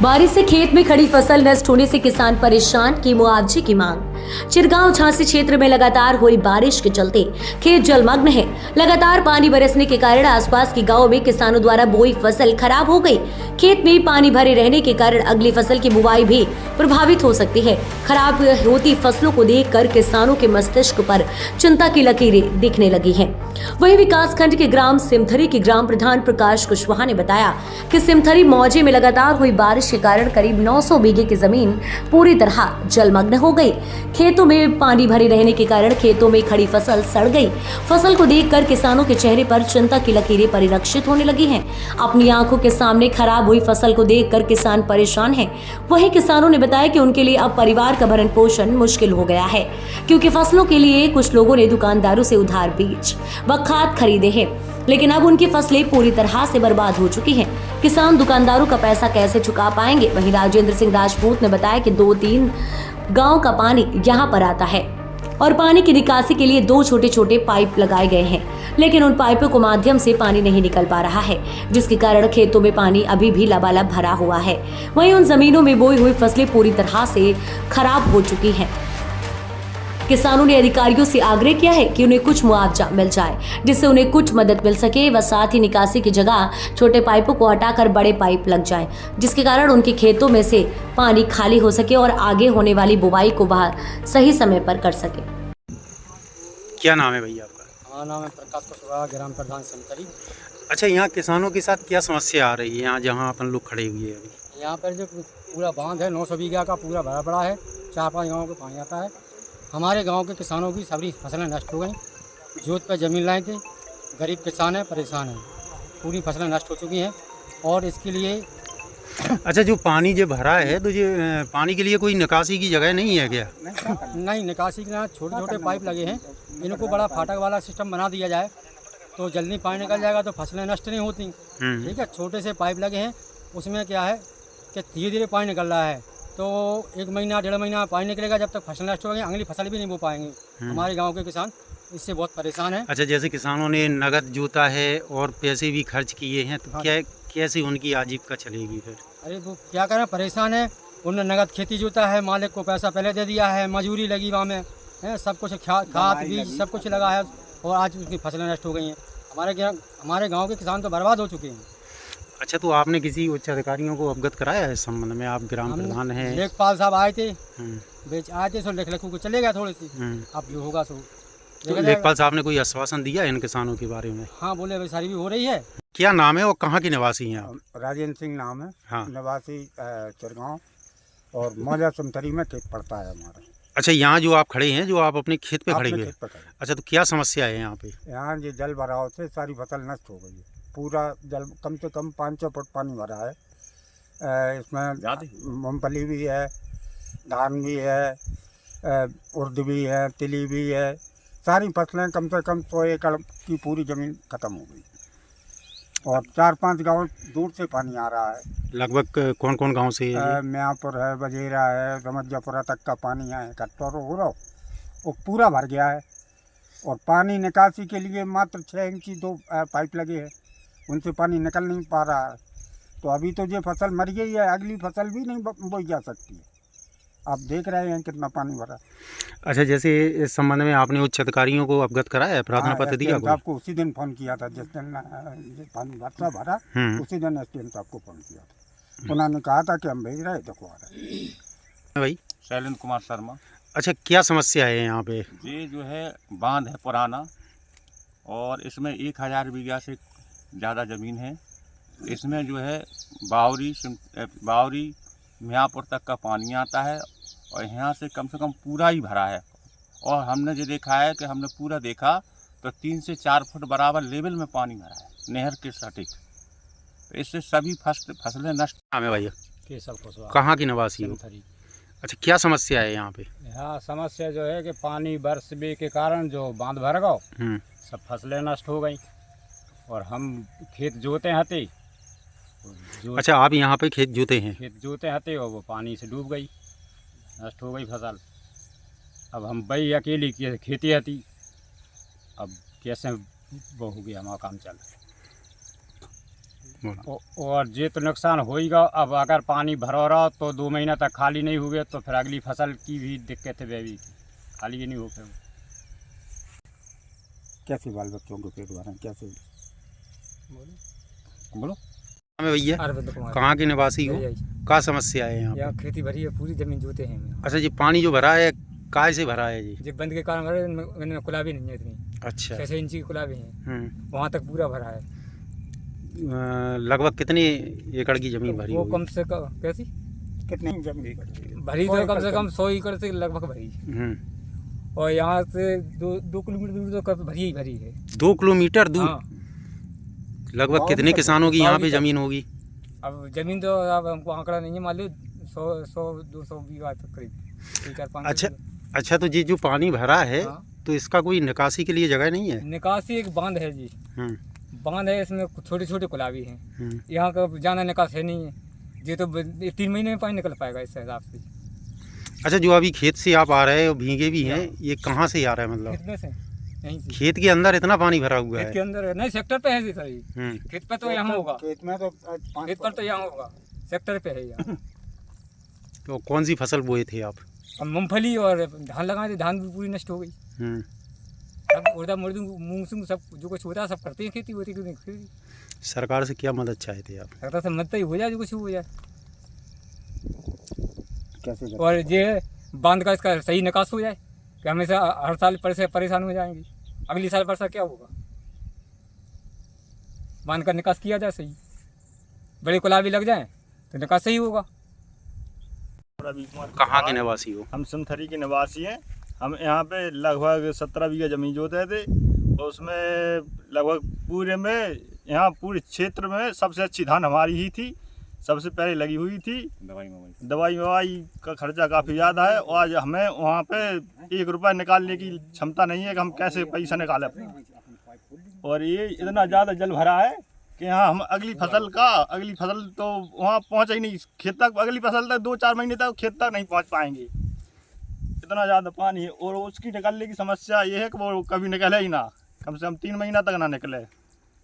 बारिश से खेत में खड़ी फसल नष्ट होने से किसान परेशान, की मुआवजे की मांग। चिरगांव झांसी क्षेत्र में लगातार हो रही बारिश के चलते खेत जलमग्न है। लगातार पानी बरसने के कारण आसपास के गांवों में किसानों द्वारा बोई फसल खराब हो गई। खेत में पानी भरे रहने के कारण अगली फसल की बुवाई भी प्रभावित हो सकती है। खराब होती फसलों को देखकर किसानों के मस्तिष्क पर चिंता की लकीरें दिखने लगी हैं। वहीं विकास खंड के ग्राम सिमथरी के ग्राम प्रधान प्रकाश कुशवाहा ने बताया कि सिमथरी मौजे में लगातार हुई बारिश के कारण करीब 900 बीघे की जमीन पूरी तरह जलमग्न हो गई। खेतों में पानी भरे रहने के कारण खेतों में खड़ी फसल सड़ गई। फसल को देखकर किसानों के चेहरे पर चिंता की लकीरें परिलक्षित होने लगी हैं। अपनी आंखों के सामने खराब हुई फसल को देखकर किसान परेशान हैं। वहीं किसानों ने बताया कि उनके लिए अब परिवार का भरण पोषण मुश्किल हो गया है, क्योंकि फसलों के लिए कुछ लोगों ने दुकानदारों से उधार बीज व खाद खरीदे हैं, लेकिन अब उनकी फसलें पूरी तरह से बर्बाद हो चुकी हैं। किसान दुकानदारों का पैसा कैसे चुका पाएंगे? वहीं राजेंद्र सिंह राजपूत ने बताया कि 2-3 गांव का पानी यहां पर आता है और पानी की निकासी के लिए 2 छोटे-छोटे पाइप लगाए गए हैं, लेकिन उन पाइपों के माध्यम से पानी नहीं निकल पा रहा है, जिसके कारण खेतों में पानी अभी भी लबालब भरा हुआ है। वहीं उन जमीनों में बोई हुई फसलें पूरी तरह से खराब हो चुकी हैं। किसानों ने अधिकारियों से आग्रह किया है कि उन्हें कुछ मुआवजा मिल जाए, जिससे उन्हें कुछ मदद मिल सके व साथ ही निकासी की जगह छोटे पाइपों को हटाकर बड़े पाइप लग जाएं, जिसके कारण उनके खेतों में से पानी खाली हो सके और आगे होने वाली बुवाई को वह सही समय पर कर सके। क्या नाम है भैया आपका? हमारा नाम है प्रकाश कुशवाहा, ग्राम प्रधान सिमथरी। अच्छा, यहाँ किसानों के साथ क्या समस्या आ रही है यहाँ जहाँ अपन लोग खड़े हुए हैं अभी? यहाँ पर जो पूरा बांध है 900 बीघा का पूरा भरा पड़ा है। 4-5 गाँव को पानी आता है। हमारे गांव के किसानों की सभी फसलें नष्ट हो गई। जोत पर ज़मीन लाए थे, गरीब किसान है, परेशान है, पूरी फसलें नष्ट हो चुकी हैं। और इसके लिए अच्छा, जो पानी जो भरा है तो ये पानी के लिए कोई निकासी की जगह नहीं है क्या? नहीं, निकासी के लिए छोटे छोटे पाइप लगे हैं। इनको बड़ा फाटक वाला सिस्टम बना दिया जाए तो जल्दी पानी निकल जाएगा, तो फसलें नष्ट नहीं होती। ठीक है, छोटे से पाइप लगे हैं। उसमें क्या है कि धीरे धीरे पानी निकल रहा है, तो 1 महीना 1.5 महीना पानी निकलेगा। जब तक फसल नष्ट हो गई, अगली फसल भी नहीं बो पाएंगे। हमारे गांव के किसान इससे बहुत परेशान हैं। अच्छा, जैसे किसानों ने नगद जोता है और पैसे भी खर्च किए हैं, तो हाँ। क्या कैसे उनकी आजीविका चलेगी फिर? अरे वो क्या करें, परेशान है। उन्होंने नगद खेती जोता है, मालिक को पैसा पहले दे दिया है, मजूरी लगी वहाँ में है, सब कुछ खाद बीज सब कुछ लगा है, और आज उसकी फसलें नष्ट हो गई हैं। हमारे गाँव के किसान तो बर्बाद हो चुके हैं। अच्छा, तो आपने किसी उच्च अधिकारियों को अवगत कराया है इस संबंध में? आप ग्राम प्रधान हैं। लेखपाल साहब आए थे, आए थे, सो लेख को चले गया थोड़ी सी। अब जो होगा सो तो लेखपाल साहब ने कोई आश्वासन दिया इन किसानों के बारे में? हाँ, बोले भाई सारी भी हो रही है। क्या नाम है और कहाँ के निवासी हैं आप? राजेंद्र सिंह नाम है। हाँ। निवासी चिरगांव और मौजा सिमथरी में खेत पड़ता है हमारा। अच्छा, यहाँ जो आप खड़े हैं, जो आप अपने खेत पे खड़े हुए हैं, खेत पे खड़े। अच्छा, तो क्या समस्या है यहाँ पे? यहाँ ये जल भराव से सारी फसल नष्ट हो गई है। पूरा जल, कम से कम 500 फुट पानी भरा है। इसमें मूंगफली भी है, धान भी है, उर्द भी है, तिली भी है। सारी फसलें कम से कम 100 एकड़ की पूरी ज़मीन ख़त्म हो गई, और 4-5 गांव दूर से पानी आ रहा है। लगभग कौन कौन गांव से है? म्यांपुर है, बजेरा है, रमजापुरा तक का पानी है इकट्ठा हो रहा, वो पूरा भर गया है। और पानी निकासी के लिए मात्र 6 इंची 2 पाइप लगे हैं, उनसे पानी निकल नहीं पा रहा है। तो अभी तो ये फसल मर गई है, अगली फसल भी नहीं बोई जा सकती है। आप देख रहे हैं कितना पानी भरा। अच्छा, जैसे इस संबंध में आपने उच्च अधिकारियों को अवगत कराया है, प्रार्थना पत्र दिया? आपको उसी दिन फ़ोन किया था, जिस दिन पानी भरा उसी दिन एसडीएम साहब को फ़ोन किया था। उन्होंने कहा था कि हम भेज रहे हैं, दिखवा रहे हैं। भाई शैलेंद्र कुमार शर्मा। अच्छा, क्या समस्या है यहाँ पे? ये जो है बांध है पुराना, और इसमें 1000 बीघा से ज़्यादा ज़मीन है। इसमें जो है बावरी म्यांपुर तक का पानी आता है, और यहाँ से कम पूरा ही भरा है। और हमने जो देखा है कि हमने पूरा देखा तो 3 से 4 फुट बराबर लेवल में पानी भरा है, नहर के सटीक। तो इससे सभी फसलें नष्ट। हाँ भैया, केशव कुशवाहा, कहाँ की निवासी हो? सिमथरी। अच्छा, क्या समस्या है यहाँ पे? यहाँ समस्या जो है कि पानी बरसने के कारण जो बांध भर गए, सब फसलें नष्ट हो गई, और हम खेत जोते हते। अच्छा, आप यहाँ पे खेत जोते हैं? खेत जोते हते और वो पानी से डूब गई, नष्ट हो गई फसल। अब हम बई अकेली की खेती हती, अब कैसे वो हो गया हमारा काम चल। और ये तो नुकसान होएगा। अब अगर पानी भरा रहा तो 2 महीना तक खाली नहीं हुए तो फिर अगली फसल की भी दिक्कत है, बेबी खाली ही नहीं हो पाए। कैसे बाल बच्चों को पेट भरें, कैसे बोलो। हमें भैया अरविंद कुमार कहाँ के निवासी हो, क्या समस्या है यहाँ पे? यहाँ खेती भरी है, पूरी जमीन जोते हैं। अच्छा जी, पानी जो भरा है काय से भरा है जी? जब बंद के कारण भरे, इनमें कुलाबी नहीं है इतनी, अच्छा 6 इंच की कुलाबी है, वहाँ तक पूरा भरा है। लगभग कितने एकड़ की जमीन भरी वो होगी? कम से कम कैसी कितनी जमीन भरी तो कम से कम 100 एकड़ से लगभग भरी, और यहाँ से 2 किलोमीटर दूर तो कब भरी ही भरी है। 2 किलोमीटर दूर? हाँ। लगभग कितने किसानों की यहाँ पे जमीन होगी? अब जमीन तो अब हमको आंकड़ा नहीं है मालूम, 100-200 बीघा तक करीब, 3-4-5। अच्छा अच्छा, तो ये जो पानी भरा है हाँ। तो इसका कोई निकासी के लिए जगह नहीं है? निकासी एक बांध है जी, बांध है, इसमें छोटे छोटे कुलाबी हैं। यहाँ का ज़्यादा निकास है नहीं है, ये तो 3 महीने में पानी निकल पाएगा इस हिसाब से। अच्छा, जो अभी खेत से आप आ रहे हैं भीगे भी हैं, ये कहाँ से आ रहा है? मतलब कितने से यहीं से खेत के अंदर इतना पानी भरा हुआ खेत है? के अंदर है नहीं, सेक्टर पे है जी सही। खेत पे तो यहाँ होगा, खेत में तो खेत पर तो यहाँ होगा, सेक्टर पे है यहाँ। तो कौन सी फसल बोए थे आप? अब मूंगफली और धान लगाए थे, धान भी पूरी नष्ट हो गई। अब उड़दा मुर्दी मूंग सूंग सब जो कुछ होता है सब करते हैं, खेती होती क्यों नहीं? सरकार से क्या मदद चाहते हैं आप? लगता से मदद ही हो जाए, जो कुछ हो जाए। कैसे और ये बांध का इसका सही निकास हो जाए कि हमेशा हर साल परेशान हो जाएंगे, अगली साल वर्षा क्या होगा। बांध का निकास किया जाए सही, बड़े कुलाबी लग जाए तो निकास सही होगा। कहाँ के निवासी हो? हम सिमथरी के निवासी हैं। हम यहाँ पे लगभग 17 बीघा ज़मीन जोते थे, और उसमें लगभग पूरे में यहाँ पूरे क्षेत्र में सबसे अच्छी धान हमारी ही थी, सबसे पहले लगी हुई थी। दवाई ववाई का खर्चा काफ़ी ज़्यादा है, और आज हमें वहाँ पे 1 रुपया निकालने की क्षमता नहीं है कि हम कैसे पैसा निकालें। और ये इतना ज़्यादा जल भरा है कि यहाँ हम अगली फसल तो वहाँ पहुँचा ही नहीं, खेत तक अगली फसल तक 2-4 महीने तक खेत तक नहीं पहुँच पाएंगे, इतना ज़्यादा पानी है। और उसकी निकलने की समस्या ये है कि वो कभी निकले ही ना, कम से कम 3 महीना तक ना निकले।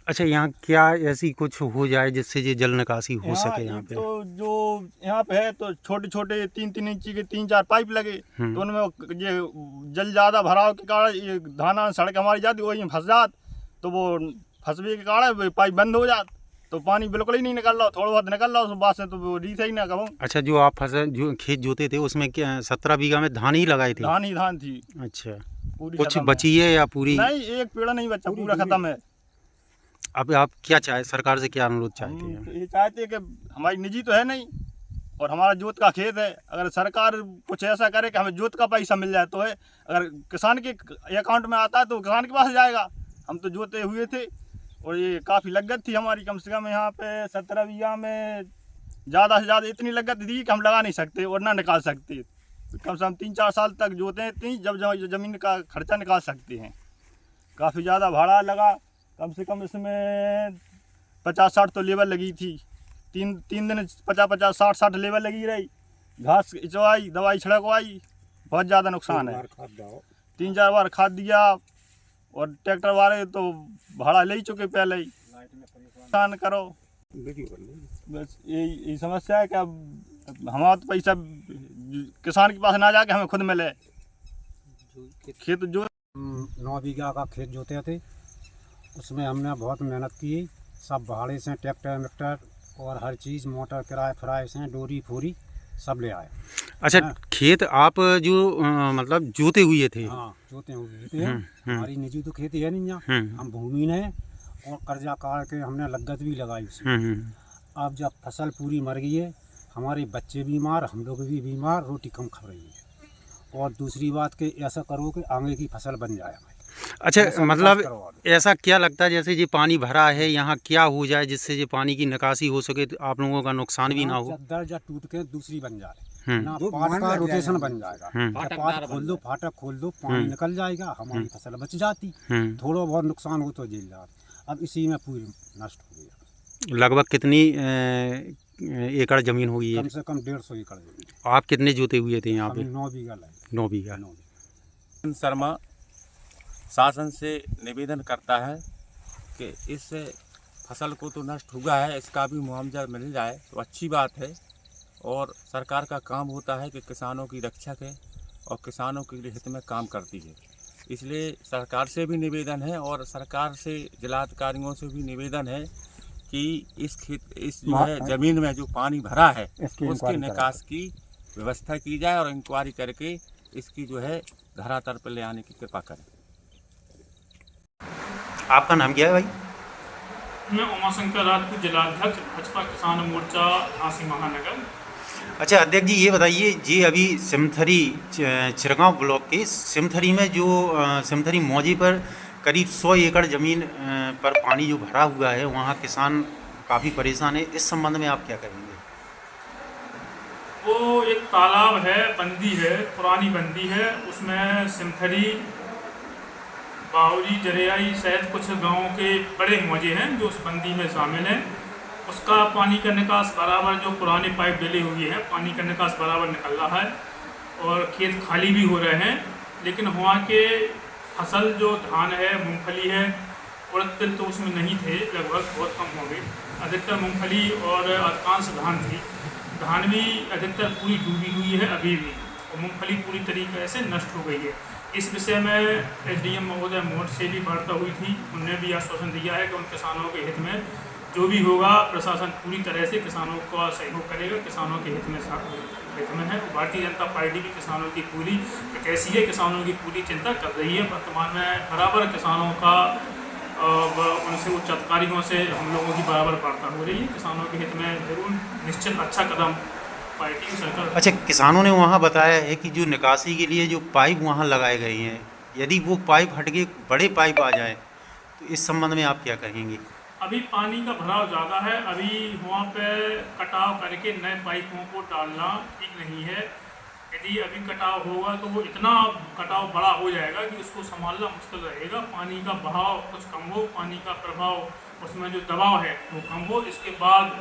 अच्छा, यहाँ क्या ऐसी कुछ हो जाए जिससे ये जल निकासी हो सके यहाँ पे? तो जो यहाँ पे है तो छोटे छोटे 3-3 इंची के 3-4 पाइप लगे, तो उनमें ये जल ज़्यादा भराव के कारण ये धाना सड़क हमारी जाती वही फंस जात, तो वो फंसवे के कारण पाइप बंद हो जात, तो पानी बिल्कुल ही नहीं निकल रहा, थोड़ा बहुत निकल रहा, उस बात से तो वो रीस ही ना कहूँ। अच्छा, जो आप फसल जो खेत जोते थे उसमें क्या 17 बीघा में धान ही लगाए थे? धान ही धान थी। अच्छा, पूरी कुछ खत्म बची है या पूरी? नहीं, एक पेड़ नहीं बचा, पूरा खत्म है। अब आप क्या चाहे, सरकार से क्या अनुरोध चाहते हैं? हम ये चाहते हैं कि हमारी निजी तो है नहीं और हमारा जोत का खेत है, अगर सरकार कुछ ऐसा करे कि हमें जोत का पैसा मिल जाए तो है, अगर किसान के अकाउंट में आता है तो किसान के पास जाएगा। हम तो जोते हुए थे और ये काफ़ी लागत थी हमारी, कम से कम यहाँ पे 17 बीघा में ज़्यादा से ज़्यादा इतनी लागत थी कि हम लगा नहीं सकते और ना निकाल सकते। कम से कम 3-4 साल तक जोते इतनी, जब ज़मीन का खर्चा निकाल सकते हैं। काफ़ी ज़्यादा भाड़ा लगा, कम से कम इसमें 50-60 तो लेबर लगी थी, तीन दिन 50-50 60-60 लेबर लगी रही, घास चवाई, दवाई छिड़कवाई, बहुत ज़्यादा नुकसान है। 3-4 बार खाद दिया और ट्रैक्टर वाले तो भाड़ा ले ही चुके पहले ही। नुकसान करो, बस यही समस्या है कि अब हमारा तो पैसा किसान के पास ना जाके हमें खुद मिले। खेत जो 9 बीघा का खेत जोते थे, उसमें हमने बहुत मेहनत की, सब भाड़े से ट्रैक्टर मिक्टर और हर चीज़, मोटर किराए फराए से, डोरी फोरी सब ले आए। अच्छा, खेत आप जो मतलब जोते हुए थे? हाँ, जोते हुए थे। हमारी निजी तो खेती है नहीं यहाँ, हम भूमि है और कर्जा काट के हमने लागत भी लगाई उसमें। अब जब फसल पूरी मर गई है, हमारे बच्चे बीमार, हम लोग भी बीमार, रोटी कम खा रही है। और दूसरी बात कि ऐसा करो कि आगे की फसल बन जाए। अच्छा, मतलब ऐसा क्या लगता है जैसे ये पानी भरा है, यहाँ क्या हो जाए जिससे ये पानी की निकासी हो सके, तो आप लोगों का नुकसान भी ना हो? दर्जा टूट के दूसरी बन जाए ना, पाट का रोटेशन बन जाएगा, पाट खोल दो, फाटक खोल दो, पानी निकल जाएगा, हमारी फसल बच जाती, थोड़ा बहुत नुकसान हो तो झेल जाती। अब इसी में पूरी नष्ट हो गई। लगभग कितनी एकड़ जमीन होगी? कम से कम 150 एकड़ जमीन। आप कितने जोते हुए थे यहाँ पे? 9 बीघा लाए। 9 बीघा। शर्मा शासन से निवेदन करता है कि इस फसल को तो नष्ट हुआ है, इसका भी मुआवजा मिल जाए तो अच्छी बात है। और सरकार का काम होता है कि किसानों की रक्षक है और किसानों के हित में काम करती है। इसलिए सरकार से भी निवेदन है और सरकार से जिलाधिकारियों से भी निवेदन है कि इस जो है ज़मीन में जो पानी भरा है उसके निकास की व्यवस्था की जाए और इंक्वायरी करके इसकी जो है धरातल पर ले आने की कृपा करें। आपका नाम क्या है भाई? मैं उमाशंकर राजपूत, जिलाध्यक्ष भाजपा किसान मोर्चा झांसी महानगर। अच्छा अध्यक्ष जी, ये बताइए जी, अभी सिमथरी चिरगांव ब्लॉक के सिमथरी में जो सिमथरी मौजी पर करीब 100 एकड़ ज़मीन पर पानी जो भरा हुआ है, वहाँ किसान काफ़ी परेशान है। इस संबंध में आप क्या करेंगे? वो एक तालाब है, बंदी है, पुरानी बंदी है, उसमें सिमथरी, बावरी, जरियाई सहित कुछ गांवों के बड़े मौजे हैं जो उस बंदी में शामिल हैं। उसका पानी का निकास बराबर, जो पुरानी पाइप डली हुई है, पानी का निकास बराबर निकल रहा है और खेत खाली भी हो रहे हैं। लेकिन वहाँ के फसल जो धान है, मूंगफली है, उड़द तिल तो उसमें नहीं थे, लगभग बहुत कम हो गए। अधिकतर मूंगफली और अधिकांश धान थी। धान भी अधिकतर पूरी डूबी हुई है अभी भी, और मूंगफली पूरी तरीके से नष्ट हो गई है। इस विषय में एसडीएम महोदय मोट से भी वार्ता हुई थी। उन्होंने भी आश्वासन दिया है कि उन किसानों के हित में जो भी होगा प्रशासन पूरी तरह से किसानों का सहयोग करेगा, किसानों के हित में है। भारतीय जनता पार्टी भी किसानों की पूरी कैसी है, किसानों की पूरी चिंता कर रही है। वर्तमान में बराबर किसानों का उनसे उच्च अधिकारियों से हम लोगों की बराबर वार्ता हो रही है। किसानों के हित में जरूर निश्चित अच्छा कदम पार्टी सरकार। अच्छा, किसानों ने वहाँ बताया है कि जो निकासी के लिए जो पाइप वहाँ लगाए गए हैं, यदि वो पाइप हट के बड़े पाइप आ जाए तो इस संबंध में आप क्या कहेंगे? अभी पानी का भराव ज़्यादा है, अभी वहाँ पे कटाव करके नए पाइपों को डालना ठीक नहीं है। यदि अभी कटाव होगा तो वो इतना कटाव बड़ा हो जाएगा कि उसको संभालना मुश्किल रहेगा। पानी का बहाव कुछ कम हो, पानी का प्रभाव उसमें जो दबाव है वो कम हो, इसके बाद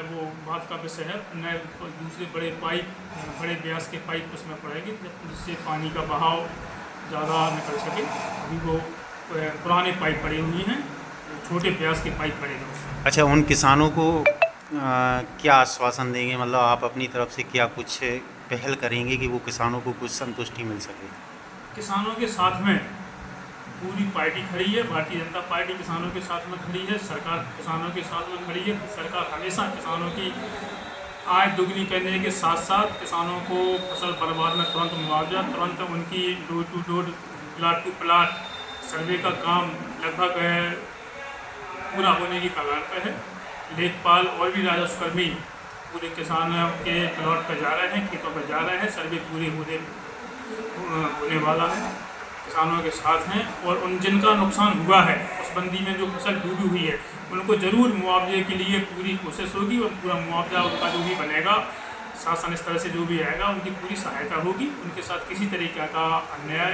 वो बात का विषय है। नए दूसरे बड़े पाइप, बड़े व्यास के पाइप उसमें पड़ेंगे जिससे पानी का बहाव ज़्यादा निकल सके। अभी वो पुराने पाइप पड़े हुए हैं, छोटे व्यास के पाइप पड़े हैं उसमें। अच्छा, उन किसानों को क्या आश्वासन देंगे? मतलब आप अपनी तरफ से क्या कुछ पहल करेंगे कि वो किसानों को कुछ संतुष्टि मिल सके? किसानों के साथ में पूरी पार्टी खड़ी है। भारतीय जनता पार्टी किसानों के साथ में खड़ी है, सरकार किसानों के साथ में खड़ी है। सरकार हमेशा किसानों की आय दुगनी करने के साथ साथ किसानों को फसल बर्बाद में तुरंत मुआवजा, तुरंत उनकी door to door, plot to plot survey का काम लगभग पूरा होने की कगार पर है। लेखपाल और भी राजस्व कर्मी पूरे किसानों के प्लॉट पर जा रहे हैं, खेतों पर जा रहे हैं। सर्वे पूरे होने वाला है, किसानों के साथ हैं। और उन जिनका नुकसान हुआ है, उस बंदी में जो फसल डूबी हुई है, उनको ज़रूर मुआवजे के लिए पूरी कोशिश होगी और पूरा मुआवजा उनका जो भी बनेगा, शासन स्तर से जो भी आएगा, उनकी पूरी सहायता होगी। उनके साथ किसी तरीके का अन्याय